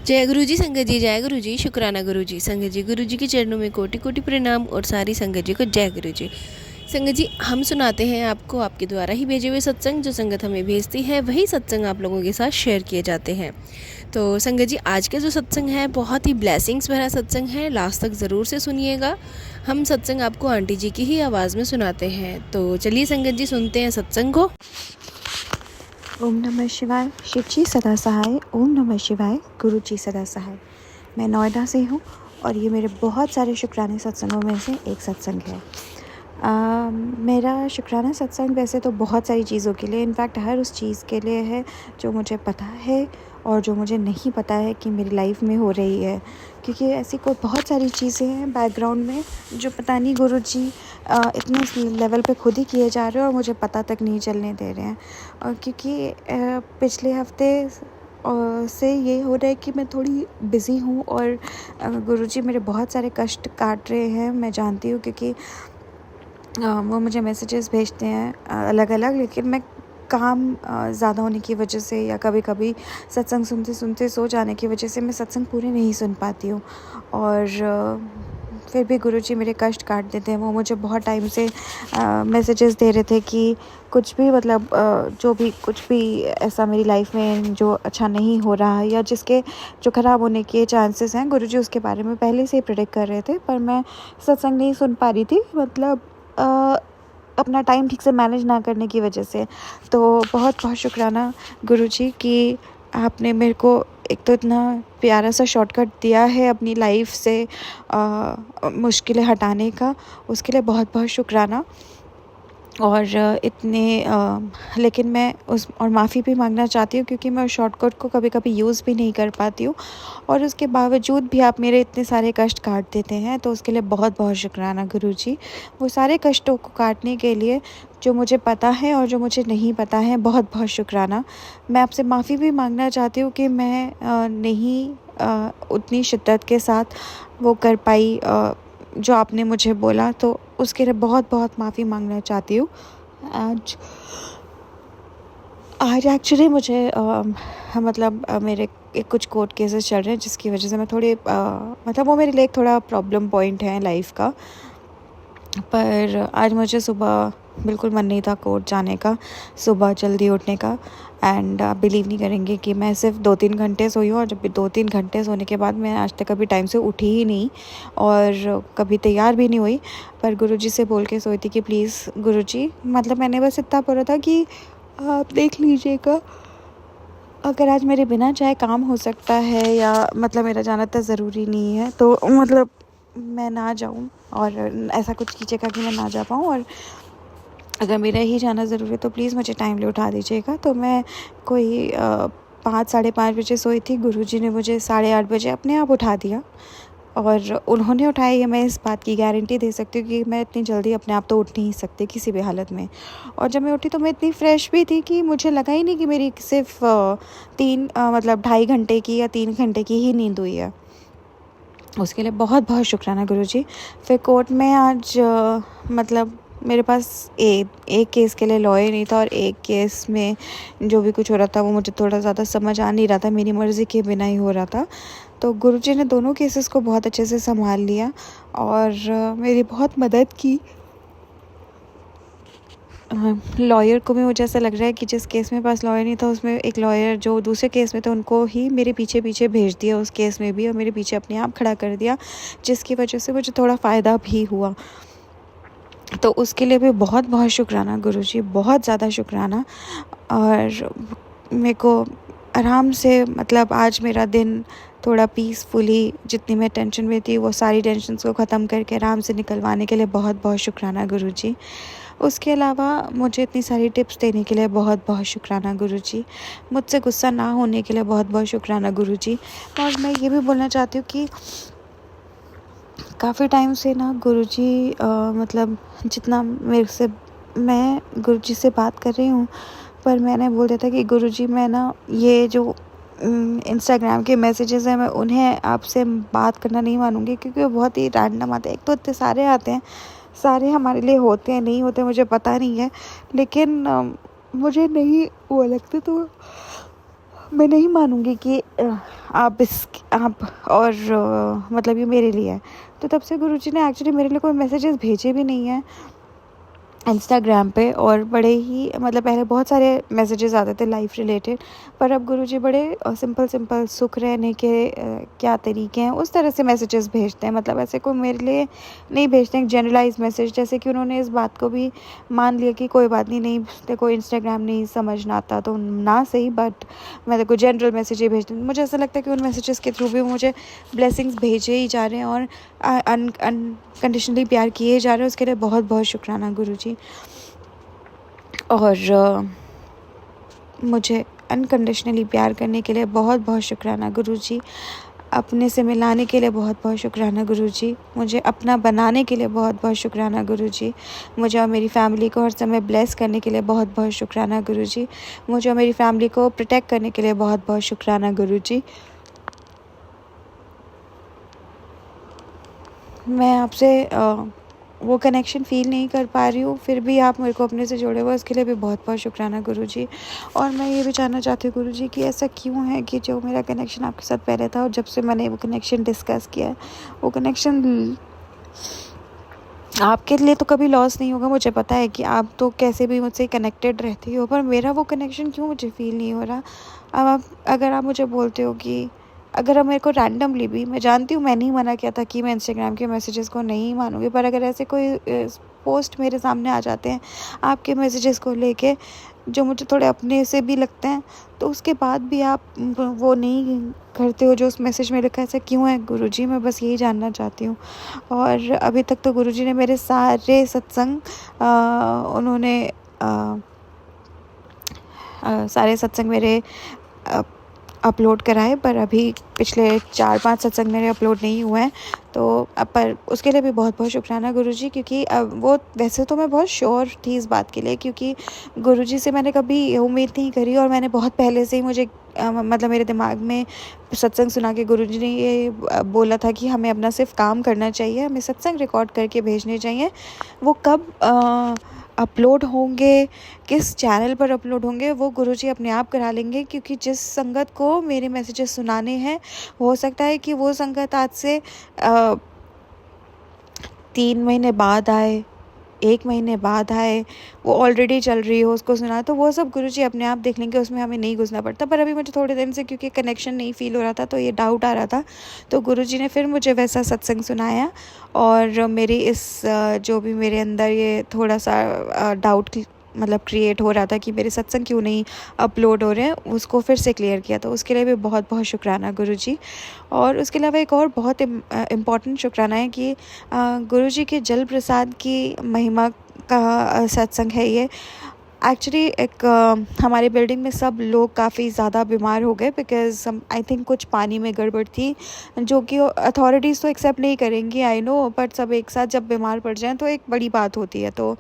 जय गुरु जी संगत जी, जय गुरु जी, शुक्राना गुरु जी। संगत जी, गुरु जी के चरणों में कोटि कोटि प्रणाम और सारी संगत जी को जय गुरु जी। संगत जी, हम सुनाते हैं आपको आपके द्वारा ही भेजे हुए सत्संग। जो संगत हमें भेजती है वही सत्संग आप लोगों के साथ शेयर किए जाते हैं। तो संगत जी, आज का जो सत्संग है बहुत ही ब्लेसिंग्स भरा सत्संग है, लास्ट तक ज़रूर से सुनिएगा। हम सत्संग आपको आंटी जी की ही आवाज़ में सुनाते हैं। तो चलिए संगत जी, सुनते हैं सत्संग को। ओम नमः शिवाय। शिव जी सदा सहाय। ओम नमः शिवाय। गुरु जी सदा सहाय। मैं नोएडा से हूँ और ये मेरे बहुत सारे शुक्राने सत्संगों में से एक सत्संग है। मेरा शुक्राना सत्संग वैसे तो बहुत सारी चीज़ों के लिए, इनफैक्ट हर उस चीज़ के लिए है जो मुझे पता है और जो मुझे नहीं पता है कि मेरी लाइफ में हो रही है, क्योंकि ऐसी कोई बहुत सारी चीज़ें हैं बैकग्राउंड में जो पता नहीं गुरु जी इतने लेवल पे खुद ही किए जा रहे हैं और मुझे पता तक नहीं चलने दे रहे हैं। और क्योंकि पिछले हफ्ते से ये हो रहा है कि मैं थोड़ी बिज़ी हूँ और गुरुजी मेरे बहुत सारे कष्ट काट रहे हैं, मैं जानती हूँ, क्योंकि वो मुझे मैसेजेस भेजते हैं अलग अलग, लेकिन मैं काम ज़्यादा होने की वजह से या कभी कभी सत्संग सुनते सुनते सो जाने की वजह से मैं सत्संग पूरे नहीं सुन पाती हूँ। और फिर भी गुरुजी मेरे कष्ट काट देते हैं। वो मुझे बहुत टाइम से मैसेजेस दे रहे थे कि कुछ भी मतलब जो भी कुछ भी ऐसा मेरी लाइफ में जो अच्छा नहीं हो रहा है या जिसके जो ख़राब होने के चांसेस हैं, गुरुजी उसके बारे में पहले से ही प्रेडिक्ट कर रहे थे, पर मैं सत्संग नहीं सुन पा रही थी, मतलब अपना टाइम ठीक से मैनेज ना करने की वजह से। तो बहुत बहुत शुक्राना गुरुजी कि आपने मेरे को एक तो इतना प्यारा सा शॉर्टकट दिया है अपनी लाइफ से मुश्किलें हटाने का, उसके लिए बहुत बहुत शुक्राना। और लेकिन मैं उस और माफ़ी भी मांगना चाहती हूँ, क्योंकि मैं उस शॉर्टकट को कभी कभी यूज़ भी नहीं कर पाती हूँ और उसके बावजूद भी आप मेरे इतने सारे कष्ट काट देते हैं, तो उसके लिए बहुत बहुत शुक्राना गुरुजी। वो सारे कष्टों को काटने के लिए जो मुझे पता है और जो मुझे नहीं पता है, बहुत बहुत शुक्राना। मैं आपसे माफ़ी भी मांगना चाहती हूँ कि मैं नहीं उतनी शिद्दत के साथ वो कर पाई जो आपने मुझे बोला, तो उसके लिए बहुत बहुत माफ़ी मांगना चाहती हूँ। आज एक्चुअली मुझे मतलब मेरे कुछ कोर्ट केसेस चल रहे हैं, जिसकी वजह से मैं थोड़ी मतलब वो मेरे लिए एक थोड़ा प्रॉब्लम पॉइंट है लाइफ का। पर आज मुझे सुबह बिल्कुल मन नहीं था कोर्ट जाने का, सुबह जल्दी उठने का। एंड आप बिलीव नहीं करेंगे कि मैं सिर्फ 2-3 घंटे सोई हूँ, और जब 2-3 घंटे सोने के बाद मैं आज तक कभी टाइम से उठी ही नहीं और कभी तैयार भी नहीं हुई। पर गुरुजी से बोल के सोई थी कि प्लीज़ गुरुजी, मतलब मैंने बस इतना बोला था कि आप देख लीजिएगा, अगर आज मेरे बिना चाहे काम हो सकता है या मतलब मेरा जाना इतना ज़रूरी नहीं है, तो मतलब मैं ना जाऊँ और ऐसा कुछ कीजिएगा कि मैं ना जा पाऊँ, और अगर मेरा ही जाना ज़रूरी है तो प्लीज़ मुझे टाइमली उठा दीजिएगा। तो मैं कोई 5-5:30 बजे सोई थी, गुरुजी ने मुझे 8:30 बजे अपने आप उठा दिया, और उन्होंने उठाया, ये मैं इस बात की गारंटी दे सकती हूँ कि मैं इतनी जल्दी अपने आप तो उठ नहीं सकती किसी भी हालत में। और जब मैं उठी तो मैं इतनी फ्रेश भी थी कि मुझे लगा ही नहीं कि मेरी सिर्फ 2.5 घंटे की या 3 घंटे की ही नींद हुई है। उसके लिए बहुत बहुत शुक्राना गुरुजी। फिर कोर्ट में आज मतलब मेरे पास एक केस के लिए लॉयर नहीं था, और एक केस में जो भी कुछ हो रहा था वो मुझे थोड़ा ज़्यादा समझ आ नहीं रहा था, मेरी मर्ज़ी के बिना ही हो रहा था। तो गुरुजी ने दोनों केसेस को बहुत अच्छे से संभाल लिया और मेरी बहुत मदद की। लॉयर को भी मुझे ऐसा लग रहा है कि जिस केस में पास लॉयर नहीं था, उसमें एक लॉयर जो दूसरे केस में थे उनको ही मेरे पीछे पीछे भेज दिया उस केस में भी, और मेरे पीछे अपने आप खड़ा कर दिया, जिसकी वजह से मुझे थोड़ा फ़ायदा भी हुआ। तो उसके लिए भी बहुत बहुत शुक्राना गुरुजी, बहुत ज़्यादा शुक्राना। और मेरे को आराम से, मतलब आज मेरा दिन थोड़ा पीसफुली, जितनी मैं टेंशन में थी वो सारी टेंशन्स को ख़त्म करके आराम से निकलवाने के लिए बहुत बहुत शुक्राना गुरुजी। उसके अलावा मुझे इतनी सारी टिप्स देने के लिए बहुत बहुत शुक्राना गुरुजी। मुझसे गुस्सा ना होने के लिए बहुत बहुत शुक्राना गुरुजी। और मैं ये भी बोलना चाहती हूँ कि काफ़ी टाइम से ना गुरुजी मतलब जितना मैं गुरुजी से बात कर रही हूँ, पर मैंने बोल दिया था कि गुरुजी मैं ना ये जो इंस्टाग्राम के मैसेजेस हैं मैं उन्हें आपसे बात करना नहीं मानूँगी, क्योंकि वो बहुत ही रैंडम आते हैं। एक तो इतने सारे आते हैं, सारे हमारे लिए होते हैं नहीं होते मुझे पता नहीं है, लेकिन मुझे नहीं वो लगते, तो मैं नहीं मानूँगी कि आप और मतलब ये मेरे लिए है। तो तब से गुरुजी ने एक्चुअली मेरे लिए कोई मैसेजेस भेजे भी नहीं हैं इंस्टाग्राम पे, और बड़े ही मतलब पहले बहुत सारे मैसेजेस आते थे लाइफ रिलेटेड, पर अब गुरुजी बड़े सिंपल सुख रहने के क्या तरीके हैं उस तरह से मैसेजेस भेजते हैं। मतलब ऐसे कोई मेरे लिए नहीं भेजते हैं जनरलाइज मैसेज, जैसे कि उन्होंने इस बात को भी मान लिया कि कोई बात नहीं, तेरे को इंस्टाग्राम नहीं समझना आता तो ना सही, बट मैं तेरे को जनरल मैसेज ही भेजती हूँ। मुझे ऐसा लगता है कि उन मैसेजेस के थ्रू भी मुझे ब्लेसिंग्स भेजे ही जा रहे हैं और अनकंडीशनली प्यार किए जा रहे हैं। उसके लिए बहुत बहुत शुक्राना गुरुजी। और मुझे अनकंडीशनली प्यार करने के लिए बहुत बहुत शुक्राना गुरुजी। अपने से मिलाने के लिए बहुत बहुत शुक्राना गुरुजी। मुझे अपना बनाने के लिए बहुत बहुत शुक्राना गुरुजी। मुझे और मेरी फैमिली को हर समय ब्लेस करने के लिए बहुत बहुत शुक्राना गुरुजी। मुझे और मेरी फैमिली को प्रोटेक्ट करने के लिए बहुत बहुत शुक्राना गुरुजी। मैं आपसे वो कनेक्शन फ़ील नहीं कर पा रही हूँ, फिर भी आप मेरे को अपने से जोड़े हुए, उसके लिए भी बहुत बहुत शुक्राना गुरुजी। और मैं ये भी जानना चाहती हूँ गुरुजी कि ऐसा क्यों है कि जो मेरा कनेक्शन आपके साथ पहले था और जब से मैंने वो कनेक्शन डिस्कस किया है, वो कनेक्शन आपके लिए तो कभी लॉस नहीं होगा, मुझे पता है कि आप तो कैसे भी मुझसे कनेक्टेड रहती हो, पर मेरा वो कनेक्शन क्यों मुझे फ़ील नहीं हो रहा। अब अगर आप मुझे बोलते हो कि अगर आप मेरे को रैंडमली भी, मैं जानती हूँ मैंने ही मना किया था कि मैं इंस्टाग्राम के मैसेजेस को नहीं मानूँगी, पर अगर ऐसे कोई पोस्ट मेरे सामने आ जाते हैं आपके मैसेजेस को लेके जो मुझे थोड़े अपने से भी लगते हैं, तो उसके बाद भी आप वो नहीं करते हो जो उस मैसेज में लिखा है, ऐसा क्यों है गुरुजी? मैं बस यही जानना चाहती हूँ। और अभी तक तो गुरुजी ने मेरे सारे सत्संग उन्होंने सारे सत्संग मेरे अपलोड कराए, पर अभी पिछले 4-5 सत्संग मेरे अपलोड नहीं हुए हैं। तो पर उसके लिए भी बहुत बहुत शुक्राना गुरुजी, क्योंकि वो वैसे तो मैं बहुत श्योर थी इस बात के लिए, क्योंकि गुरुजी से मैंने कभी ये उम्मीद नहीं करी और मैंने बहुत पहले से ही मुझे मतलब मेरे दिमाग में सत्संग सुना के गुरुजी ने ये बोला था कि हमें अपना सिर्फ काम करना चाहिए, हमें सत्संग रिकॉर्ड करके भेजने चाहिए। वो कब अपलोड होंगे, किस चैनल पर अपलोड होंगे, वो गुरुजी अपने आप करा लेंगे, क्योंकि जिस संगत को मेरे मैसेजेस सुनाने हैं, हो सकता है कि वो संगत आज से 3 महीने बाद आए, 1 महीने बाद आए, वो ऑलरेडी चल रही हो, उसको सुना, तो वो सब गुरुजी अपने आप देख लेंगे, उसमें हमें नहीं घुसना पड़ता। पर अभी मुझे थोड़े दिन से क्योंकि कनेक्शन नहीं फ़ील हो रहा था, तो ये डाउट आ रहा था, तो गुरुजी ने फिर मुझे वैसा सत्संग सुनाया। और मेरी इस जो भी मेरे अंदर ये थोड़ा सा डाउट मतलब क्रिएट हो रहा था कि मेरे सत्संग क्यों नहीं अपलोड हो रहे हैं, उसको फिर से क्लियर किया, तो उसके लिए भी बहुत बहुत शुक्राना गुरुजी। और उसके अलावा एक और बहुत इम्पॉर्टेंट शुक्राना है कि गुरुजी के जल प्रसाद की महिमा का सत्संग है ये। एक्चुअली एक हमारे बिल्डिंग में सब लोग काफ़ी ज़्यादा बीमार हो गए, बिकॉज़ आई थिंक कुछ पानी में गड़बड़ थी, जो कि अथॉरिटीज़ तो एक्सेप्ट नहीं करेंगी, आई नो, बट सब एक साथ जब बीमार पड़ जाएं तो एक बड़ी बात होती है। तो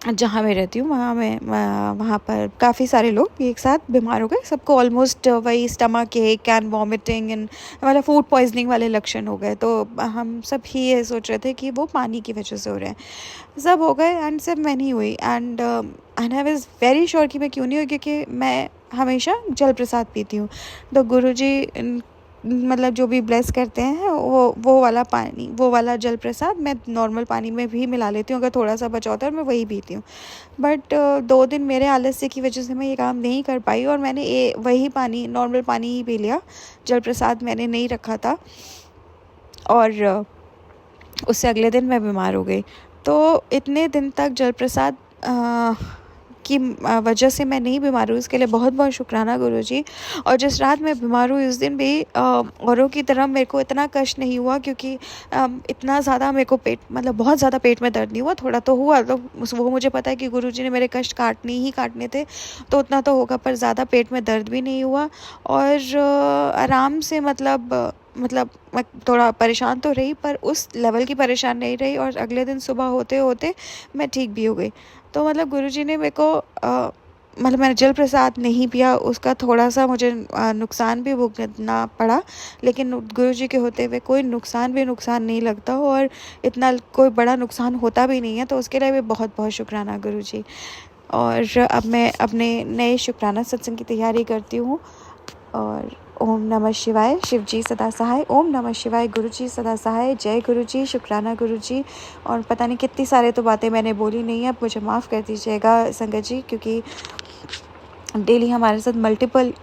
जहाँ मैं रहती हूँ वहाँ पर काफ़ी सारे लोग एक साथ बीमार हो गए, सबको ऑलमोस्ट वही स्टमक एक एंड वॉमिटिंग एंड मतलब फूड पॉइजनिंग वाले लक्षण हो गए। तो हम सब ही ये सोच रहे थे कि वो पानी की वजह से हो रहे हैं, सब हो गए एंड सब मैं नहीं हुई। And I was very sure कि मैं क्यों नहीं हुई, क्योंकि मैं हमेशा जल प्रसाद पीती हूँ। तो गुरुजी मतलब जो भी ब्लेस करते हैं वो वाला पानी, वो वाला जल प्रसाद मैं नॉर्मल पानी में भी मिला लेती हूँ, अगर थोड़ा सा बचा होता है और मैं वही पीती हूँ। बट 2 दिन मेरे आलस्य की वजह से मैं ये काम नहीं कर पाई और मैंने वही पानी, नॉर्मल पानी ही पी लिया, जल प्रसाद मैंने नहीं रखा था, और उससे अगले दिन मैं बीमार हो गई। तो इतने दिन तक जल प्रसाद की वजह से मैं नहीं बीमार हुई, उसके लिए बहुत बहुत शुक्राना गुरुजी। और जिस रात मैं बीमार हुई उस दिन भी औरों की तरह मेरे को इतना कष्ट नहीं हुआ, क्योंकि इतना ज़्यादा मेरे को मतलब बहुत ज़्यादा पेट में दर्द नहीं हुआ, थोड़ा तो हुआ, तो वो मुझे पता है कि गुरुजी ने मेरे कष्ट काटने थे, तो उतना तो होगा, पर ज़्यादा पेट में दर्द भी नहीं हुआ। और आराम से मतलब मैं थोड़ा परेशान तो रही, पर उस लेवल की परेशान नहीं रही, और अगले दिन सुबह होते होते मैं ठीक भी हो गई। तो मतलब गुरुजी ने मेरे को मतलब मैंने जल प्रसाद नहीं पिया, उसका थोड़ा सा मुझे नुकसान भी भुगतना पड़ा, लेकिन गुरुजी के होते हुए कोई नुकसान नहीं लगता, और इतना कोई बड़ा नुकसान होता भी नहीं है, तो उसके लिए भी बहुत बहुत शुक्राना गुरुजी। और अब मैं अपने नए शुक्राना सत्संग की तैयारी करती हूँ। और ओम नमः शिवाय, शिव जी सदा सहाय। ओम नमः शिवाय, गुरु जी सदा सहाय। जय गुरु जी, शुक्राना गुरु जी। और पता नहीं कितनी सारे तो बातें मैंने बोली नहीं है, अब मुझे माफ़ कर दीजिएगा संगत जी, क्योंकि डेली हमारे साथ मल्टीपल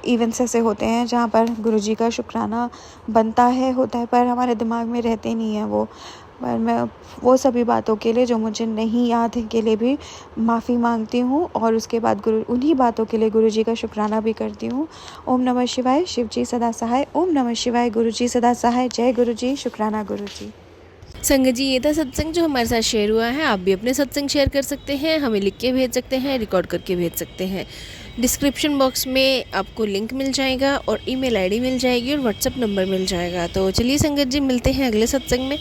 इवेंट्स ऐसे होते हैं जहाँ पर गुरुजी का शुक्राना बनता है, होता है, पर हमारे दिमाग में रहते नहीं हैं वो। पर मैं वो सभी बातों के लिए जो मुझे नहीं याद है के लिए भी माफ़ी मांगती हूँ, और उसके बाद उन्हीं बातों के लिए गुरुजी का शुक्राना भी करती हूँ। ओम नमः शिवाय, शिव जी सदा सहाय। ओम नमः शिवाय, गुरु जी सदा सहाय। जय गुरु जी, शुक्राना गुरु जी। संगत जी, ये था सत्संग जो हमारे साथ शेयर हुआ है। आप भी अपने सत्संग शेयर कर सकते हैं, हमें लिख के भेज सकते हैं, रिकॉर्ड करके भेज सकते हैं। डिस्क्रिप्शन बॉक्स में आपको लिंक मिल जाएगा और ईमेल आईडी मिल जाएगी और व्हाट्सअप नंबर मिल जाएगा। तो चलिए संगत जी, मिलते हैं अगले सत्संग में।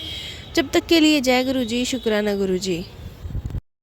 जब तक के लिए जय गुरु जी, शुक्राना गुरु जी।